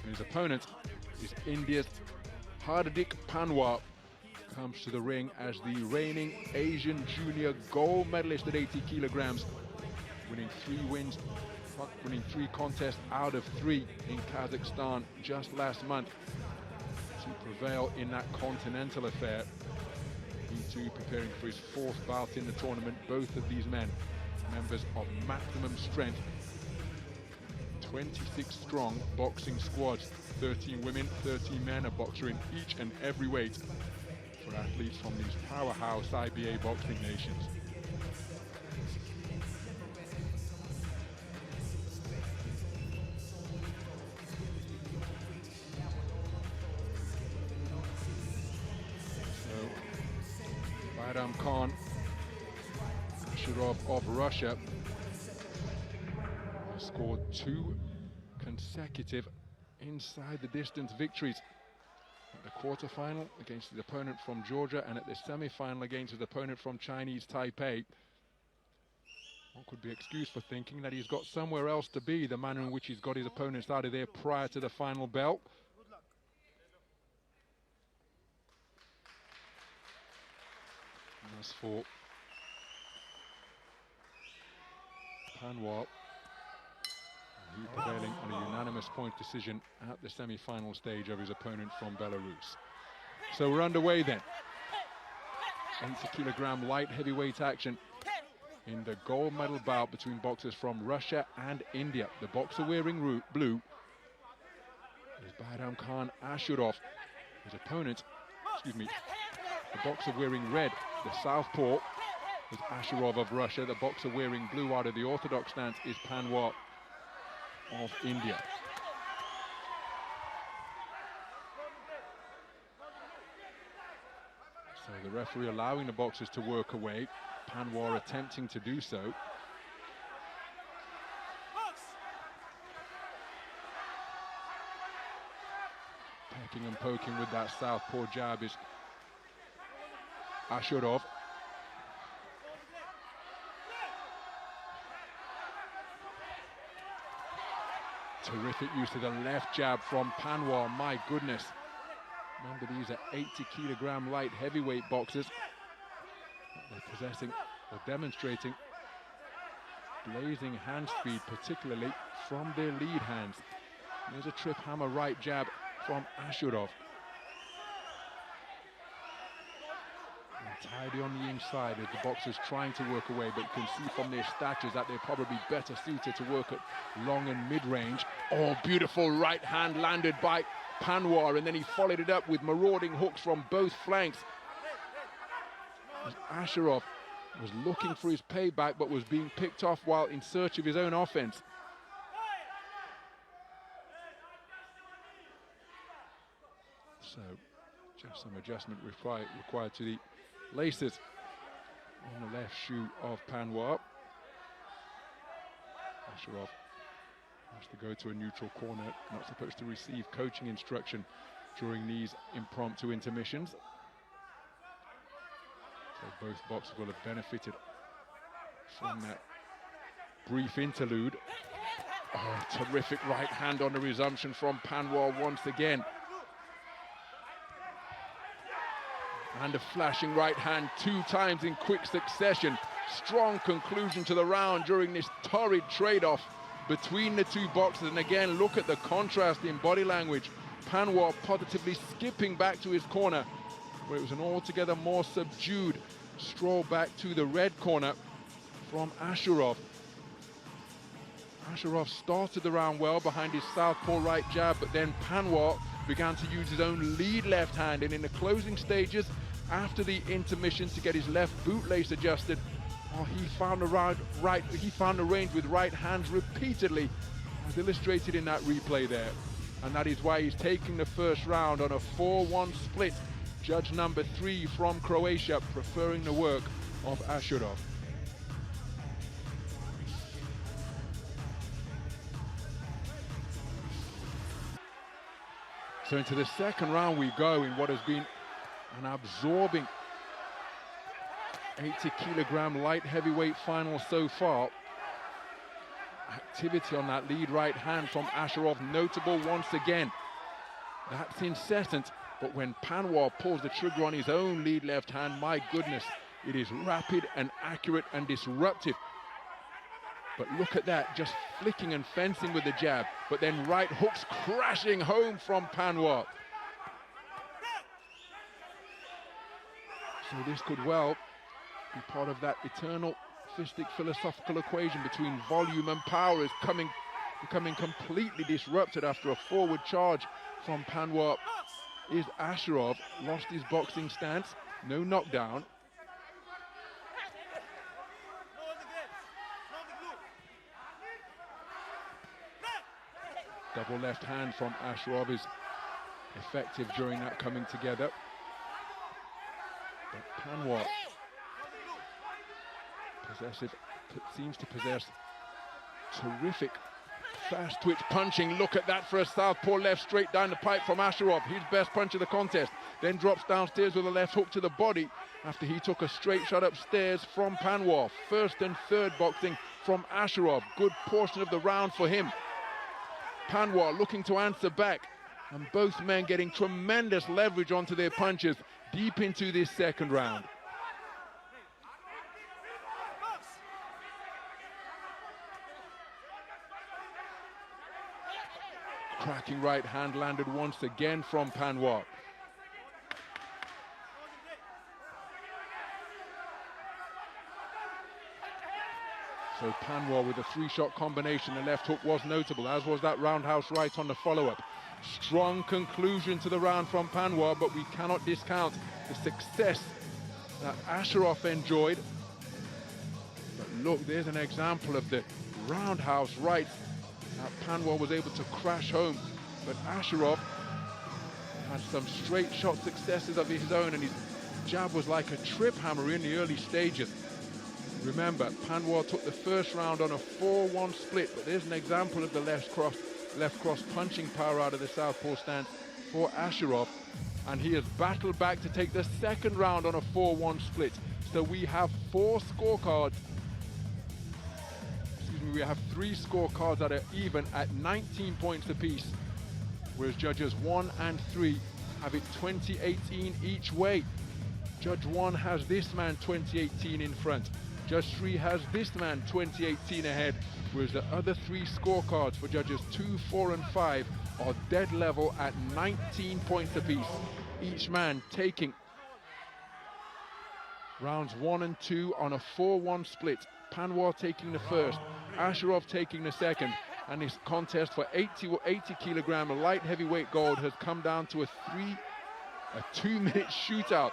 And his opponent is India's Hardik Panwar. Comes to the ring as the reigning Asian junior gold medalist at 80 kilograms, winning 3 contests out of 3 in Kazakhstan just last month to prevail in that continental affair. He too preparing for his 4th bout in the tournament. Both of these men, members of Maximum Strength, 26 strong boxing squads, 13 women, 13 men, a boxer in each and every weight for athletes from these powerhouse IBA boxing nations. Bayram Khan Ashurov of Russia has scored 2 consecutive inside the distance victories at the quarterfinal against his opponent from Georgia and at the semi-final against his opponent from Chinese Taipei. One could be excused for thinking that he's got somewhere else to be, the manner in which he's got his opponents out of there prior to the final bell. As for Panwar, he prevailing on a unanimous point decision at the semi-final stage of his opponent from Belarus. So we're underway then. 80 kilogram light heavyweight action in the gold medal bout between boxers from Russia and India. The boxer wearing blue is Bayram Khan Ashurov. His opponent, the boxer wearing red, the southpaw, is Ashurov of Russia. The boxer wearing blue out of the orthodox stance is Panwar of India. So the referee allowing the boxers to work away, Panwar attempting to do so. Pecking and poking with that southpaw jab is Ashurov. Terrific use of the left jab from Panwar, my goodness. Remember, these are 80 kilogram light heavyweight boxers. They're possessing or demonstrating blazing hand speed, particularly from their lead hands. And there's a trip hammer right jab from Ashurov. Tidy on the inside as the boxers trying to work away, but you can see from their statures that they're probably better suited to work at long and mid-range. Oh, beautiful right hand landed by Panwar, and then he followed it up with marauding hooks from both flanks. As Ashurov was looking for his payback, but was being picked off while in search of his own offense. So, just some adjustment required to the laces on the left shoe of Panwar. Ashurov has to go to a neutral corner, not supposed to receive coaching instruction during these impromptu intermissions. So both boxers will have benefited from that brief interlude. Oh, terrific right hand on the resumption from Panwar once again. And a flashing right hand 2 times in quick succession. Strong conclusion to the round during this torrid trade-off between the 2 boxers. And again, look at the contrast in body language. Panwar positively skipping back to his corner, where it was an altogether more subdued stroll back to the red corner from Ashurov. Ashurov started the round well behind his southpaw right jab, but then Panwar began to use his own lead left hand, and in the closing stages after the intermission to get his left bootlace adjusted, he found the range with right hands repeatedly, as illustrated in that replay there. And that is why he's taking the first round on a 4-1 split. Judge number 3 from Croatia preferring the work of Ashurov. So into the second round we go in what has been an absorbing 80 kilogram light heavyweight final so far. activity on that lead right hand from Asherov, notable once again. That's incessant, but when Panwar pulls the trigger on his own lead left hand, my goodness, it is rapid and accurate and disruptive. But look at that, just flicking and fencing with the jab, but then right hooks crashing home from Panwar. So this could well be part of that eternal fistic philosophical equation between volume and power is becoming completely disrupted after a forward charge from Panwar. Is Asherov lost his boxing stance, no knockdown. Double left hand from Asherov is effective during that coming together. But Panwar seems to possess terrific fast twitch punching. Look at that for a southpaw left straight down the pipe from Asherov. His best punch of the contest. Then drops downstairs with a left hook to the body after he took a straight shot upstairs from Panwar. First and third boxing from Asherov. Good portion of the round for him. Panwar looking to answer back, and both men getting tremendous leverage onto their punches deep into this second round. Cracking right hand landed once again from Panwar. So Panwar with a three-shot combination. The left hook was notable, as was that roundhouse right on the follow-up. Strong conclusion to the round from Panwar, but we cannot discount the success that Asherov enjoyed. But look, there's an example of the roundhouse right that Panwar was able to crash home. But Asherov had some straight shot successes of his own, and his jab was like a trip hammer in the early stages. Remember, Panwar took the first round on a 4-1 split, but there's an example of the left cross punching power out of the southpaw stance for Asherov, and he has battled back to take the second round on a 4-1 split. So we have we have three scorecards that are even at 19 points apiece, whereas judges 1 and 3 have it 20-18 each way. Judge 1 has this man 20-18 in front. Judge 3 has this man 20-18 ahead, whereas the other three scorecards for judges 2, 4 and 5 are dead level at 19 points apiece. Each man taking rounds 1 and 2 on a 4-1 split. Panwar taking the first, Asherov taking the second, and this contest for 80 kilogram light heavyweight gold has come down to a 2-minute shootout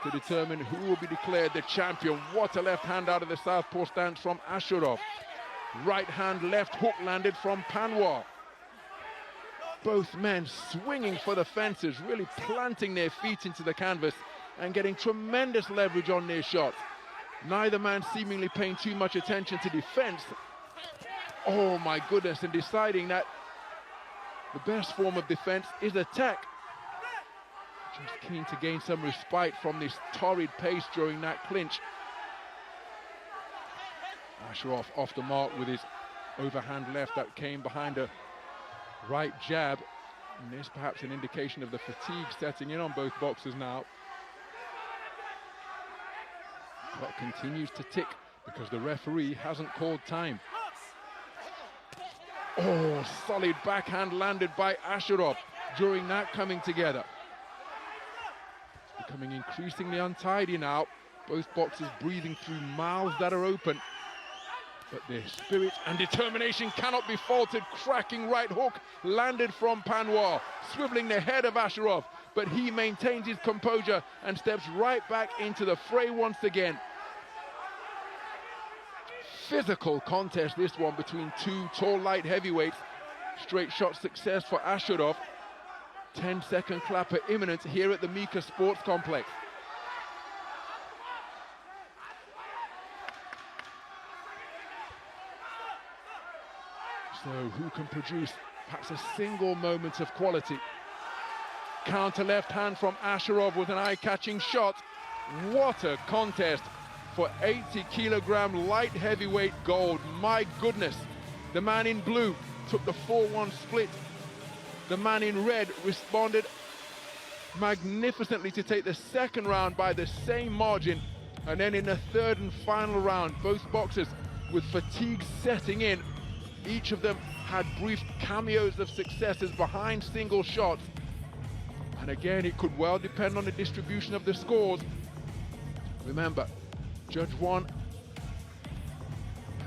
to determine who will be declared the champion. What a left hand out of the southpaw stance from Asherov. Right hand left hook landed from Panwar. Both men swinging for the fences, really planting their feet into the canvas and getting tremendous leverage on their shots. Neither man seemingly paying too much attention to defense. Oh my goodness, and deciding that the best form of defense is attack. Just keen to gain some respite from this torrid pace during that clinch. Asherov off the mark with his overhand left that came behind a right jab. And this perhaps an indication of the fatigue setting in on both boxers now. Clock continues to tick because the referee hasn't called time. Oh, solid backhand landed by Asherov during that coming together. It's becoming increasingly untidy now. Both boxers breathing through mouths that are open. But their spirit and determination cannot be faulted. Cracking right hook landed from Panwar, swiveling the head of Asherov, but he maintains his composure and steps right back into the fray once again. Physical contest, this one, between two tall light heavyweights. Straight shot success for Asherov. 10-second clapper imminent here at the Mika Sports Complex. So who can produce perhaps a single moment of quality? Counter left hand from Asherov with an eye-catching shot. What a contest for 80 kilogram light heavyweight gold. My goodness, The man in blue took the 4-1 split. The man in red responded magnificently to take the second round by the same margin. And then in the third and final round, both boxers, with fatigue setting in, each of them had brief cameos of successes behind single shots. And again, it could well depend on the distribution of the scores. Remember, Judge 1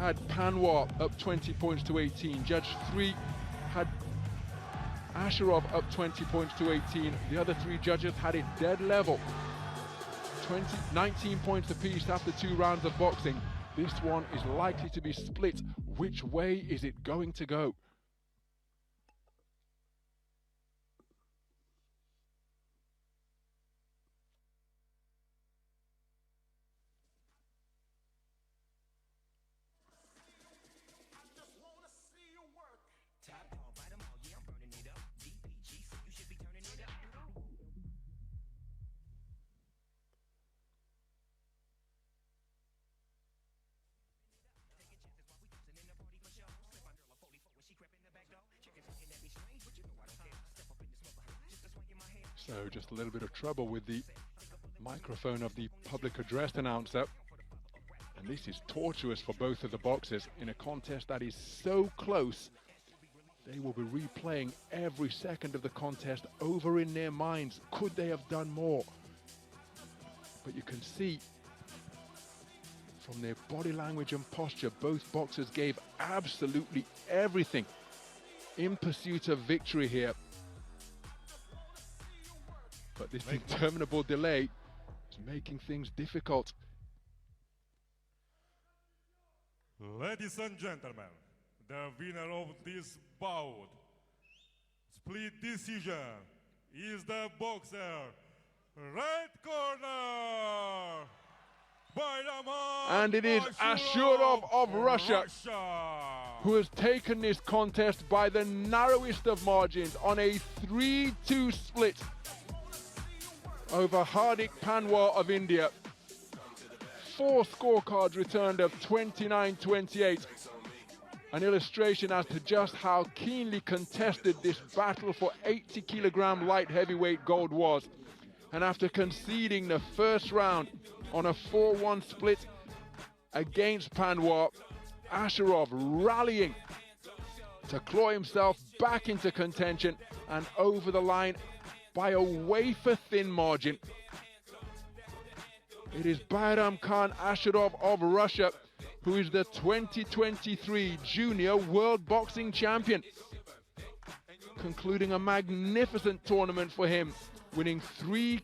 had Panwar up 20 points to 18. Judge 3 had Asherov up 20 points to 18. The other three judges had it dead level. 19 points apiece after 2 rounds of boxing. This one is likely to be split. Which way is it going to go? So just a little bit of trouble with the microphone of the public address announcer. And this is tortuous for both of the boxers in a contest that is so close. They will be replaying every second of the contest over in their minds. Could they have done more? But you can see from their body language and posture, both boxers gave absolutely everything in pursuit of victory here. But this interminable delay is making things difficult. Ladies and gentlemen, the winner of this bout, split decision, is the boxer, red corner, Bayraman And it is Ashurov of Russia who has taken this contest by the narrowest of margins on a 3-2 split over Hardik Panwar of India. 4 scorecards returned of 29-28. An illustration as to just how keenly contested this battle for 80 kilogram light heavyweight gold was. And after conceding the first round on a 4-1 split against Panwar, Ashurov rallying to claw himself back into contention and over the line by a wafer-thin margin. It is Bayram Khan Ashurov of Russia who is the 2023 Junior World Boxing Champion, concluding a magnificent tournament for him, winning 3